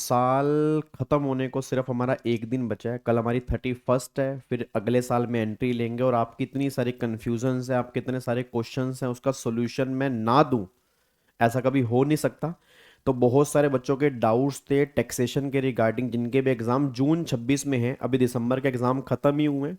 साल खत्म होने को सिर्फ हमारा एक दिन बचा है। कल हमारी 31st है, फिर अगले साल में एंट्री लेंगे। और आपकी इतनी सारी कन्फ्यूजन्स है, आपके इतने सारे क्वेश्चंस हैं, उसका सोल्यूशन मैं ना दूं ऐसा कभी हो नहीं सकता। तो बहुत सारे बच्चों के डाउट्स थे टैक्सेशन के रिगार्डिंग, जिनके भी एग्जाम जून 26 में है। अभी दिसंबर के एग्जाम खत्म ही हुए हैं,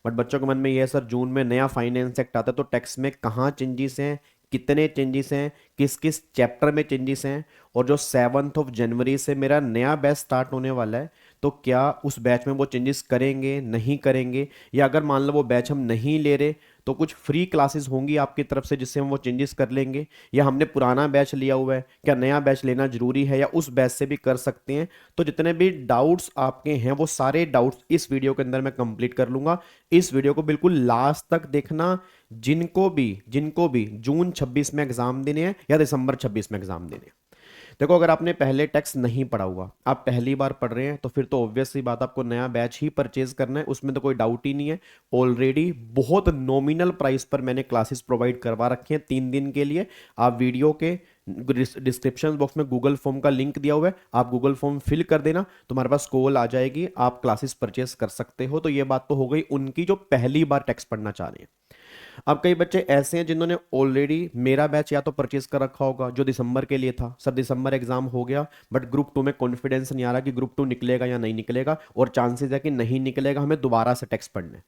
बट बच्चों के मन में ये है, सर जून में नया फाइनेंस एक्ट आता है तो टैक्स में कहाँ चेंजेस हैं, कितने चेंजेस हैं, किस किस चैप्टर में चेंजेस हैं। और जो 7 जनवरी से मेरा नया बैच स्टार्ट होने वाला है, तो क्या उस बैच में वो चेंजेस करेंगे नहीं करेंगे, या अगर मान लो वो बैच हम नहीं ले रहे तो कुछ फ्री क्लासेस होंगी आपकी तरफ से जिससे हम वो चेंजेस कर लेंगे, या हमने पुराना बैच लिया हुआ है, क्या नया बैच लेना जरूरी है या उस बैच से भी कर सकते हैं। तो जितने भी डाउट्स आपके हैं वो सारे डाउट्स इस वीडियो के अंदर मैं कंप्लीट कर लूंगा। इस वीडियो को बिल्कुल लास्ट तक देखना। जिनको भी जून 26 में एग्जाम देने हैं या दिसंबर 26 में एग्जाम देने हैं। देखो, अगर आपने पहले टैक्स नहीं पढ़ा हुआ, आप पहली बार पढ़ रहे हैं, तो फिर तो ऑब्वियस सी बात आपको नया बैच ही परचेज करना है, उसमें तो कोई डाउट ही नहीं है। ऑलरेडी बहुत नॉमिनल प्राइस पर मैंने क्लासेस प्रोवाइड करवा रखे हैं 3 दिन के लिए। आप वीडियो के डिस्क्रिप्शन बॉक्स में गूगल फॉर्म का लिंक दिया हुआ है, आप गूगल फॉर्म फिल कर देना, तुम्हारे पास कॉल आ जाएगी, आप क्लासेस परचेज कर सकते हो। तो ये बात तो हो गई उनकी जो पहली बार टैक्स पढ़ना चाह रहे हैं। अब कई बच्चे ऐसे हैं जिन्होंने ऑलरेडी मेरा बैच या तो परचेज कर रखा होगा जो दिसंबर के लिए था। सर दिसंबर एग्जाम हो गया, बट ग्रुप 2 में कॉन्फिडेंस नहीं आ रहा कि ग्रुप 2 निकलेगा या नहीं निकलेगा, और चांसेस है कि नहीं निकलेगा, हमें दोबारा से टेक्स्ट पढ़ना है।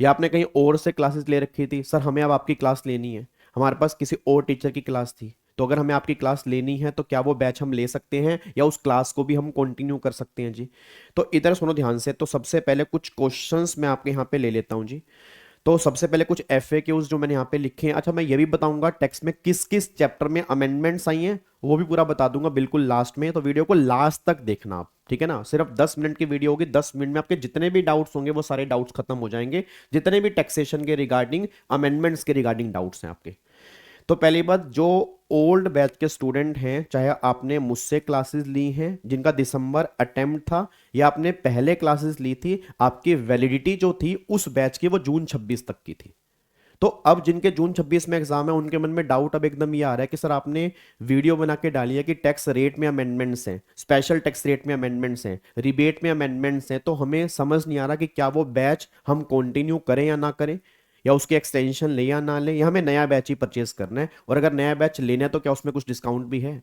या आपने कहीं और से क्लासेस ले रखी थी, सर हमें अब आपकी क्लास लेनी है, हमारे पास किसी और टीचर की क्लास थी, तो अगर हमें आपकी क्लास लेनी है तो क्या वो बैच हम ले सकते हैं या उस क्लास को भी हम कंटिन्यू कर सकते हैं जी। तो इधर सुनो ध्यान से। तो सबसे पहले कुछ क्वेश्चंस मैं आपके यहाँ पे ले लेता हूँ जी। तो सबसे पहले कुछ FAQs जो मैंने यहाँ पे लिखे हैं। अच्छा, मैं ये भी बताऊंगा टेक्स्ट में किस किस चैप्टर में अमेंडमेंट्स आई हैं, वो भी पूरा बता दूंगा बिल्कुल लास्ट में। तो वीडियो को लास्ट तक देखना आप, ठीक है ना। सिर्फ 10 मिनट की वीडियो होगी, 10 मिनट में आपके जितने भी डाउट्स होंगे वो सारे डाउट्स खत्म हो जाएंगे, जितने भी टैक्सेशन के रिगार्डिंग, अमेंडमेंट्स के रिगार्डिंग डाउट्स हैं आपके। तो पहली बात, जो ओल्ड बैच के स्टूडेंट हैं, चाहे आपने मुझसे क्लासेस ली हैं जिनका दिसंबर अटेम्प्ट था, या आपने पहले क्लासेस ली थी, आपकी वैलिडिटी जो थी उस बैच की वो जून 26 तक की थी। तो अब जिनके जून 26 में एग्जाम है उनके मन में डाउट अब एकदम ये आ रहा है कि सर आपने वीडियो बना के डाली है कि टैक्स रेट में अमेंडमेंट्स हैं, स्पेशल टैक्स रेट में अमेंडमेंट्स हैं, रिबेट में अमेंडमेंट्स हैं, तो हमें समझ नहीं आ रहा कि क्या वो बैच हम कंटिन्यू करें या ना करें, या उसकी एक्सटेंशन ले या ना ले, या हमें नया बैच ही परचेज करना है, और अगर नया बैच लेना है तो क्या उसमें कुछ डिस्काउंट भी है।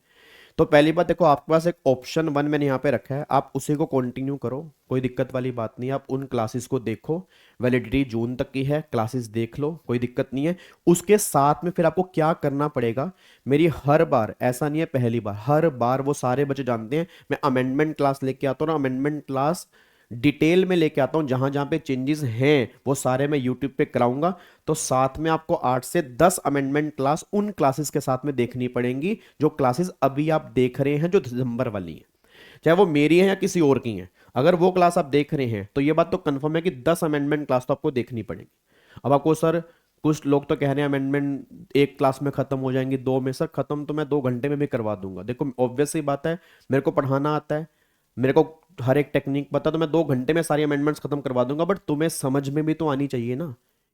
तो पहली बात देखो, आपके पास एक ऑप्शन 1 मैंने यहाँ पे रखा है, आप उसी को कंटिन्यू करो, कोई दिक्कत वाली बात नहीं है। आप उन क्लासेस को देखो, वैलिडिटी जून तक की है, क्लासेस देख लो, कोई दिक्कत नहीं है। उसके साथ में फिर आपको क्या करना पड़ेगा, मेरी हर बार, ऐसा नहीं है पहली बार, हर बार वो सारे बच्चे जानते हैं मैं अमेंडमेंट क्लास लेके आता हूँ ना, अमेंडमेंट क्लास डिटेल में लेके आता हूं, जहां जहां पे चेंजेस हैं वो सारे मैं यूट्यूब पे कराऊंगा। तो साथ में आपको 8 से 10 अमेंडमेंट क्लास उन क्लासेस के साथ में देखनी पड़ेंगी जो क्लासेस अभी आप देख रहे हैं, जो दिसंबर वाली है, चाहे वो मेरी है या किसी और की है। अगर वो क्लास आप देख रहे हैं तो ये बात तो कंफर्म है कि 10 अमेंडमेंट क्लास तो आपको देखनी पड़ेगी। अब आपको सर, कुछ लोग तो कह रहे हैं अमेंडमेंट एक क्लास में खत्म हो जाएंगी, दो में। सर खत्म तो मैं 2 घंटे में भी करवा दूंगा। देखो ऑब्वियस सी बात है, मेरे को पढ़ाना आता है, मेरे को हर एक टेक्निक पता, तो मैं 2 घंटे में सारी अमेंडमेंट्स खत्म करवा दूंगा, बट तुम्हें समझ में भी तो आनी चाहिए ना,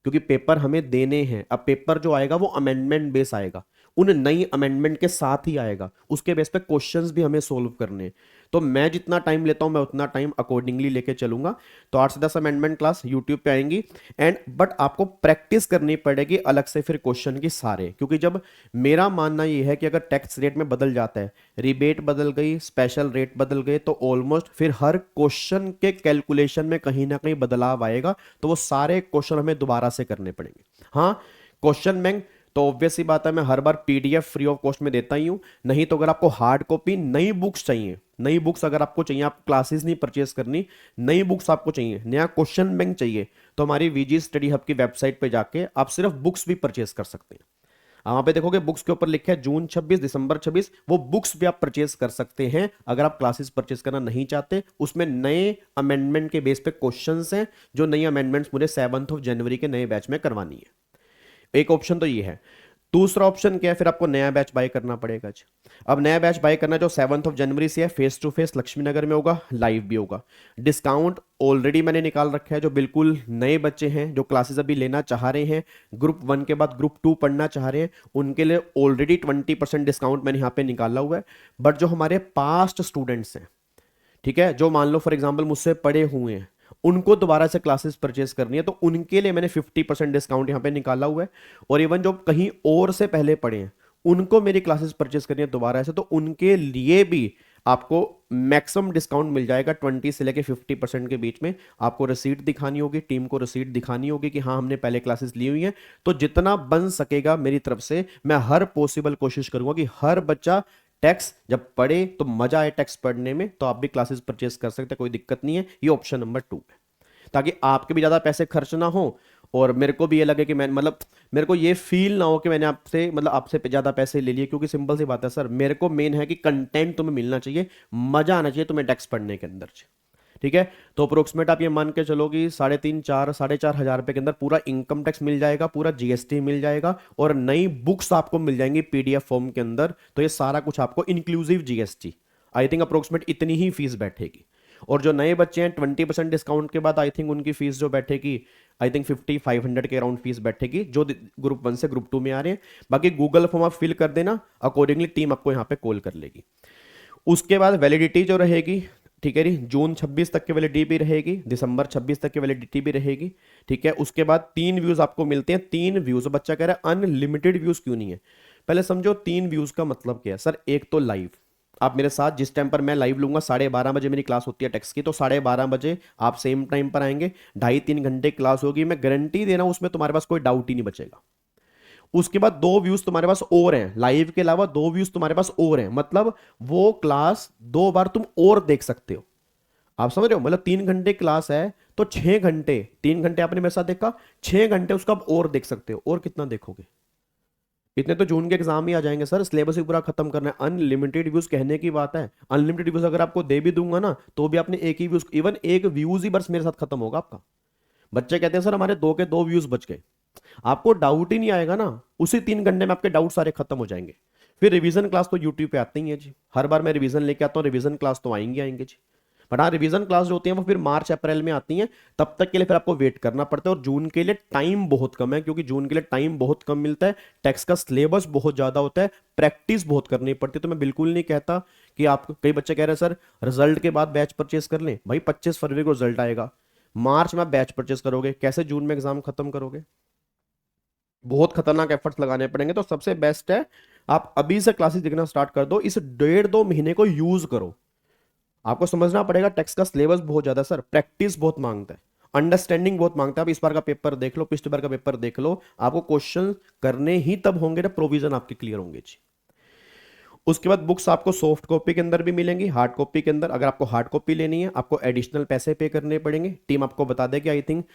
क्योंकि पेपर हमें देने हैं। अब पेपर जो आएगा वो अमेंडमेंट बेस आएगा, उन नई अमेंडमेंट के साथ ही आएगा, उसके बेस पे क्वेश्चंस भी हमें सोल्व करने हैं। तो मैं जितना टाइम लेता हूं मैं उतना टाइम अकॉर्डिंगली लेके चलूंगा। तो 8 से 10 अमेंडमेंट क्लास यूट्यूब पे आएंगी, एंड बट आपको प्रैक्टिस करनी पड़ेगी अलग से फिर क्वेश्चन की सारे, क्योंकि जब, मेरा मानना यह है कि अगर टैक्स रेट में बदल जाता है, रिबेट बदल गई, स्पेशल रेट बदल गए, तो ऑलमोस्ट फिर हर क्वेश्चन के कैलकुलेशन में कहीं ना कहीं बदलाव आएगा, तो वो सारे क्वेश्चन हमें दोबारा से करने पड़ेंगे। हाँ, क्वेश्चन बैंक तो ऑब्वियस सी बात है, मैं हर बार PDF फ्री ऑफ कॉस्ट में देता ही हूं। नहीं तो अगर आपको हार्ड कॉपी नई बुक्स चाहिए, नई बुक्स अगर आपको चाहिए, आप क्लासेस नहीं परचेज करनी, नई बुक्स आपको चाहिए, नया क्वेश्चन बैंक चाहिए, तो हमारी VG स्टडी हब की वेबसाइट पे जाके आप सिर्फ बुक्स भी परचेज कर सकते हैं। वहां पे देखोगे बुक्स के ऊपर लिखा है जून 26, दिसंबर 26, वो बुक्स भी आप परचेज कर सकते हैं अगर आप क्लासेस परचेज करना नहीं चाहते। उसमें नए अमेंडमेंट के बेस पे क्वेश्चंस हैं, जो नई अमेंडमेंट्स मुझे 7 जनवरी के नए बैच में करवानी है। एक ऑप्शन तो ये है। दूसरा ऑप्शन क्या है, फिर आपको नया बैच बाय करना पड़ेगा जी। अब नया बैच बाय करना जो 7 जनवरी से है, फेस टू फेस लक्ष्मी नगर में होगा, लाइव भी होगा। डिस्काउंट ऑलरेडी मैंने निकाल रखा है, जो बिल्कुल नए बच्चे हैं जो क्लासेस अभी लेना चाह रहे हैं, ग्रुप 1 के बाद ग्रुप 2 पढ़ना चाह रहे हैं, उनके लिए ऑलरेडी 20% डिस्काउंट मैंने यहाँ पे निकाला हुआ है। बट जो हमारे पास्ट स्टूडेंट्स हैं, ठीक है, जो मान लो फॉर एग्जांपल मुझसे पढ़े हुए हैं, उनको दोबारा से क्लासेस परचेस करनी है, तो उनके लिए मैंने 50% डिस्काउंट यहाँ पे निकाला हुआ है। और इवन जो कहीं और से पहले पढ़े हैं, उनको मेरी क्लासेस परचेस करनी है दोबारा से, तो उनके लिए भी आपको मैक्सिमम डिस्काउंट मिल जाएगा 20 से लेके 50% के बीच में। आपको रसीद दिखानी होगी, टीम को रसीद दिखानी होगी कि हाँ हमने पहले क्लासेस ली हुई हैं। तो जितना बन सकेगा मेरी तरफ से मैं हर पॉसिबल कोशिश करूंगा कि हर बच्चा टैक्स जब पढ़े तो मजा आए टैक्स पढ़ने में, तो आप भी क्लासेस परचेस कर सकते हैं, कोई दिक्कत नहीं है। ये ऑप्शन नंबर 2 है, ताकि आपके भी ज्यादा पैसे खर्च ना हो और मेरे को भी ये लगे कि मैं मतलब मेरे को ये फील ना हो कि मैंने आपसे मतलब आपसे ज्यादा पैसे ले लिए। क्योंकि सिंपल सी बात है सर, मेरे को मेन है कि कंटेंट तुम्हें मिलना चाहिए, मजा आना चाहिए तुम्हें टैक्स पढ़ने के अंदर से। ठीक है, तो अप्रोक्सीमेट आप ये मान के चलो कि 3,500 साढ़े 4 हजार रुपए के अंदर पूरा इनकम टैक्स मिल जाएगा, पूरा जीएसटी मिल जाएगा, और नई बुक्स आपको मिल जाएंगी पीडीएफ फॉर्म के अंदर। तो ये सारा कुछ आपको inclusive GST, I think approximate इतनी ही फीस बैठेगी। और जो नए बच्चे हैं 20% डिस्काउंट के बाद आई थिंक उनकी फीस जो बैठेगी, आई थिंक 5,500 के अराउंड फीस बैठेगी, जो ग्रुप 1 से ग्रुप 2 में आ रहे हैं। बाकी गूगल फॉर्म आप फिल कर देना, अकॉर्डिंगली टीम आपको यहाँ पे कॉल कर लेगी। उसके बाद वैलिडिटी जो रहेगी, ठीक है जी, जून 26 तक की वैलिडिटी भी रहेगी, दिसंबर 26 तक की वैलिडिटी भी रहेगी। ठीक है, उसके बाद 3 व्यूज आपको मिलते हैं। 3 व्यूज, बच्चा कह रहा है अनलिमिटेड व्यूज क्यों नहीं है? पहले समझो 3 व्यूज का मतलब क्या है सर। एक तो लाइव, आप मेरे साथ जिस टाइम पर मैं लाइव लूंगा, 12:30 बजे मेरी क्लास होती है टैक्स की, तो 12:30 बजे आप सेम टाइम पर आएंगे, 2.5-3 घंटे क्लास होगी, मैं गारंटी दे रहा हूं उसमें तुम्हारे पास कोई डाउट ही नहीं बचेगा। उसके बाद 2 व्यूज तुम्हारे पास और हैं, लाइव के अलावा 2 व्यूज तुम्हारे पास और हैं, मतलब वो क्लास 2 बार तुम और देख सकते हो। आप समझ रहे हो, मतलब 3 घंटे क्लास है तो 6 घंटे, 3 घंटे आपने मेरे साथ देखा, 6 घंटे उसका आप और देख सकते हो। और कितना देखोगे? इतने तो जून के एग्जाम ही आ जाएंगे सर, सिलेबस ही पूरा खत्म करना है। अनलिमिटेड व्यूज कहने की बात है, अनलिमिटेड व्यूज अगर आपको दे भी दूंगा ना, तो भी आपने एक ही व्यूज, इवन एक व्यूज ही बस मेरे साथ खत्म होगा आपका। बच्चे कहते हैं सर हमारे 2 के 2 व्यूज बच गए, आपको डाउट ही नहीं आएगा ना, उसी 3 घंटे में आपके डाउट सारे खत्म हो जाएंगे। फिर रिवीजन क्लास तो यूट्यूब पे आती ही है जी, हर बार मैं रिवीजन लेके आता हूँ, रिवीजन क्लास तो आएंगे आएंगे जी। बट हाँ, रिवीजन क्लास जो होती है वो फिर मार्च अप्रैल में आती हैं, तब तक के लिए फिर आपको वेट करना पड़ता है। और जून के लिए टाइम बहुत कम है, क्योंकि जून के लिए टाइम बहुत कम मिलता है, टैक्स का सिलेबस बहुत ज्यादा होता है, प्रैक्टिस बहुत करनी पड़ती है। तो मैं बिल्कुल नहीं कहता कि आप, कई बच्चे कह रहे हैं सर रिजल्ट के बाद बैच परचेस कर लें। भाई 25 फरवरी को रिजल्ट आएगा, मार्च में आप बैच परचेस करोगे, कैसे जून में एग्जाम खत्म करोगे? बहुत खतरनाक एफर्ट्स लगाने पड़ेंगे। तो सबसे बेस्ट है आप अभी से क्लासेस देखना स्टार्ट कर दो, इस 1.5-2 महीने को यूज करो। आपको समझना पड़ेगा टैक्स का सिलेबस बहुत ज्यादा सर, प्रैक्टिस बहुत मांगता है, अंडरस्टैंडिंग बहुत मांगता है। आप इस बार का पेपर देख लो, पिछले बार का पेपर देख लो, आपको क्वेश्चन करने ही तब होंगे जब प्रोविजन आपके क्लियर होंगे जी। उसके बाद बुक्स आपको सॉफ्ट कॉपी के अंदर भी मिलेंगी, हार्ड कॉपी के अंदर। अगर आपको हार्ड कॉपी लेनी है, आपको एडिशनल पैसे पे करने पड़ेंगे। टीम आपको बता देगी, आई थिंक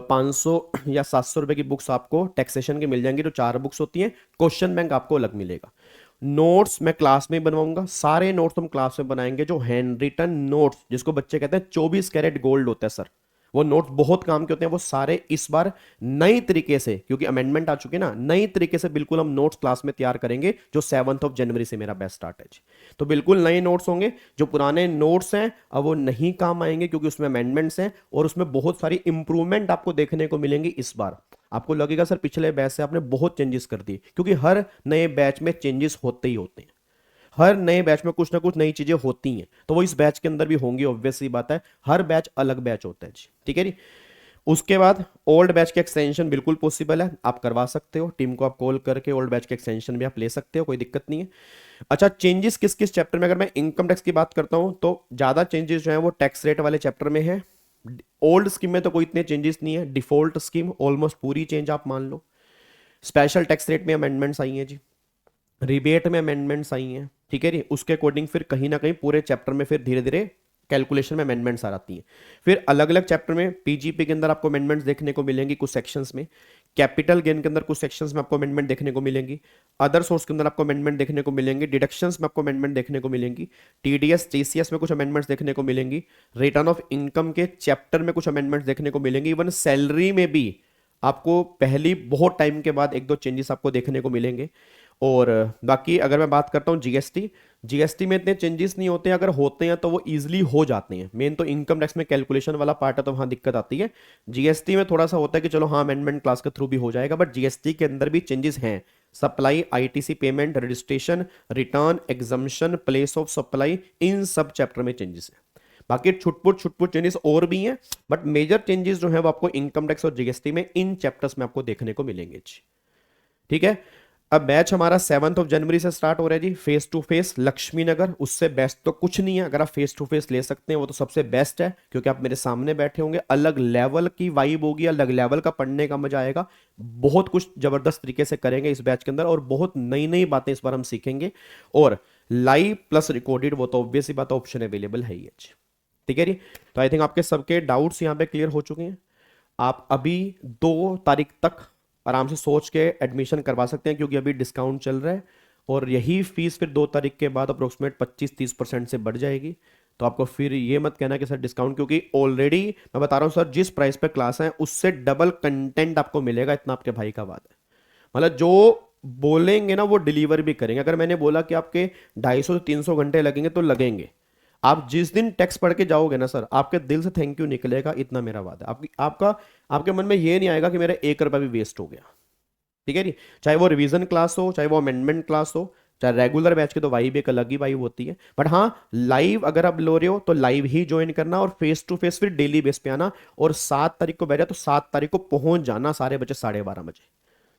500 या 700 रुपए की बुक्स आपको टैक्सेशन की मिल जाएंगी, जो 4 बुक्स होती हैं। क्वेश्चन बैंक आपको अलग मिलेगा। नोट्स मैं क्लास में बनवाऊंगा, सारे नोट्स हम क्लास में बनाएंगे, जो हैंड रिटन नोट्स जिसको बच्चे कहते हैं 24 कैरेट गोल्ड होता है सर, वो नोट्स बहुत काम के होते हैं। वो सारे इस बार नई तरीके से, क्योंकि अमेंडमेंट आ चुके हैं ना, नई तरीके से बिल्कुल हम नोट्स क्लास में तैयार करेंगे, जो 7 जनवरी से मेरा बैच स्टार्ट है जी। तो बिल्कुल नए नोट्स होंगे, जो पुराने नोट्स हैं अब वो नहीं काम आएंगे, क्योंकि उसमें अमेंडमेंट्स हैं और उसमें बहुत सारी इंप्रूवमेंट आपको देखने को मिलेंगी। इस बार आपको लगेगा सर पिछले बैच से आपने बहुत चेंजेस कर दिए, क्योंकि हर नए बैच में चेंजेस होते ही होते हैं, हर नए बैच में कुछ ना कुछ नई चीजें होती हैं, तो वो इस बैच के अंदर भी होंगी, ऑब्वियस सी बात है। हर बैच अलग बैच होता है जी, ठीक है जी। उसके बाद ओल्ड बैच के एक्सटेंशन बिल्कुल पॉसिबल है, आप करवा सकते हो, टीम को आप कॉल करके ओल्ड बैच के एक्सटेंशन भी आप ले सकते हो, कोई दिक्कत नहीं है। अच्छा, चेंजेस किस किस चैप्टर में, अगर मैं इनकम टैक्स की बात करता हूं तो ज्यादा चेंजेस जो है वो टैक्स रेट वाले चैप्टर में है। ओल्ड स्कीम में तो कोई इतने चेंजेस नहीं है, डिफॉल्ट स्कीम ऑलमोस्ट पूरी चेंज आप मान लो। स्पेशल टैक्स रेट में अमेंडमेंट्स आई हैं जी, रिबेट में अमेंडमेंट्स आई हैं, ठीक है जी। उसके अकॉर्डिंग फिर कहीं ना कहीं पूरे चैप्टर में फिर धीरे धीरे कैलकुलेशन में अमेंडमेंट्स आ जाती हैं। फिर अलग अलग चैप्टर में पीजीपी के अंदर आपको अमेंडमेंट्स देखने को मिलेंगी कुछ सेक्शंस में, कैपिटल गेन के अंदर कुछ सेक्शंस में आपको अमेंडमेंट देखने को मिलेंगी, अदर सोर्स के अंदर आपको अमेंडमेंट देखने को मिलेंगी, डिडक्शंस में आपको अमेंडमेंट देखने को मिलेंगी, टीडीएस टीसीएस में कुछ अमेंडमेंट्स देखने को मिलेंगी, रिटर्न ऑफ इनकम के चैप्टर में कुछ अमेंडमेंट्स देखने को मिलेंगी, इवन सैलरी में भी आपको पहली बहुत टाइम के बाद 1-2 चेंजेस आपको देखने को मिलेंगे। और बाकी अगर मैं बात करता हूँ जीएसटी, जीएसटी में इतने चेंजेस नहीं होते हैं, अगर होते हैं तो वो इजीली हो जाते हैं। मेन तो इनकम टैक्स में कैलकुलेशन वाला पार्ट है, तो वहां दिक्कत आती है। जीएसटी में थोड़ा सा होता है कि चलो हाँ अमेंडमेंट क्लास के थ्रू भी हो जाएगा, बट जीएसटी के अंदर भी चेंजेस हैं। Supply, ITC payment, registration, return, exemption, place of supply, इन सब चैप्टर में चेंजेस है। बाकी छुटपुट चेंजेस और भी हैं, बट मेजर चेंजेस जो है वो आपको इनकम टैक्स और जीएसटी में इन चैप्टर्स में आपको देखने को मिलेंगे जी। ठीक है। अब बैच हमारा 7 जनवरी से स्टार्ट हो रहा है जी, फेस टू फेस लक्ष्मी नगर। उससे बेस्ट तो कुछ नहीं है, अगर आप फेस टू फेस ले सकते हैं वो तो सबसे बेस्ट है, क्योंकि आप मेरे सामने बैठे होंगे, अलग लेवल की वाइब होगी, अलग लेवल का पढ़ने का मजा आएगा। बहुत कुछ जबरदस्त तरीके से करेंगे इस बैच के अंदर, और बहुत नई नई बातें इस बार हम सीखेंगे। और लाइव प्लस रिकॉर्डेड वो तो ऑब्वियस ही बात, ऑप्शन अवेलेबल है ही है जी। ठीक है जी। तो आई थिंक आपके सबके डाउट्स यहाँ पे क्लियर हो चुके हैं। आप अभी 2 तारीख तक आराम से सोच के एडमिशन करवा सकते हैं, क्योंकि अभी डिस्काउंट चल रहा है, और यही फीस फिर 2 तारीख के बाद अप्रोक्सीमेट 25-30% से बढ़ जाएगी। तो आपको फिर ये मत कहना कि सर डिस्काउंट, क्योंकि ऑलरेडी मैं बता रहा हूँ सर, जिस प्राइस पे क्लास है उससे डबल कंटेंट आपको मिलेगा, इतना आपके भाई का बात है। मतलब जो बोलेंगे ना वो डिलीवर भी करेंगे। अगर मैंने बोला कि आपके 250 से 300 घंटे लगेंगे तो लगेंगे। आप जिस दिन टेक्स्ट पढ़ के जाओगे ना सर, आपके दिल से थैंक यू निकलेगा, इतना मेरा वादा है। आपकी आपका आपके मन में ये नहीं आएगा कि मेरा 1 रुपया भी वेस्ट हो गया। ठीक है जी। चाहे वो रिवीजन क्लास हो, चाहे वो अमेंडमेंट क्लास हो, चाहे रेगुलर बैच की, तो वाइब एक अलग ही वाइब होती है। बट हाँ, लाइव अगर आप लो रहे हो तो लाइव ही ज्वाइन करना, और फेस टू फेस फिर डेली बेस पे आना। और 7 तारीख को बैठा तो 7 तारीख को पहुंच जाना सारे बच्चे 12:30 बजे,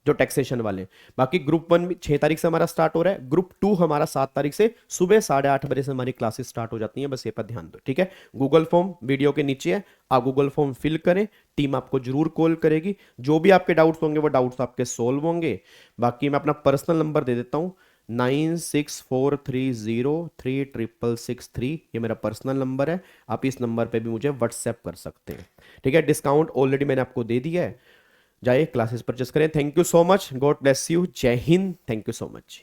जो टैक्सेशन वाले। बाकी ग्रुप 1 भी 6 तारीख से हमारा स्टार्ट हो रहा है, ग्रुप 2 हमारा 7 तारीख से सुबह 8:30 बजे से हमारी क्लासेस स्टार्ट हो जाती हैं, बस ये पर ध्यान दो। ठीक है। गूगल फॉर्म वीडियो के नीचे है, आप गूगल फॉर्म फिल करें, टीम आपको जरूर कॉल करेगी। जो भी आपके डाउट्स होंगे वो डाउट्स आपके सोल्व होंगे। बाकी मैं अपना पर्सनल नंबर दे देता हूँ, 9643036663, ये मेरा पर्सनल नंबर है। आप इस नंबर पे भी मुझे व्हाट्सएप कर सकते हैं। ठीक है। डिस्काउंट ऑलरेडी मैंने आपको दे दिया है, जाइए क्लासेस परचेस करें। Thank you so much, God bless you, Jai Hind, thank you so much.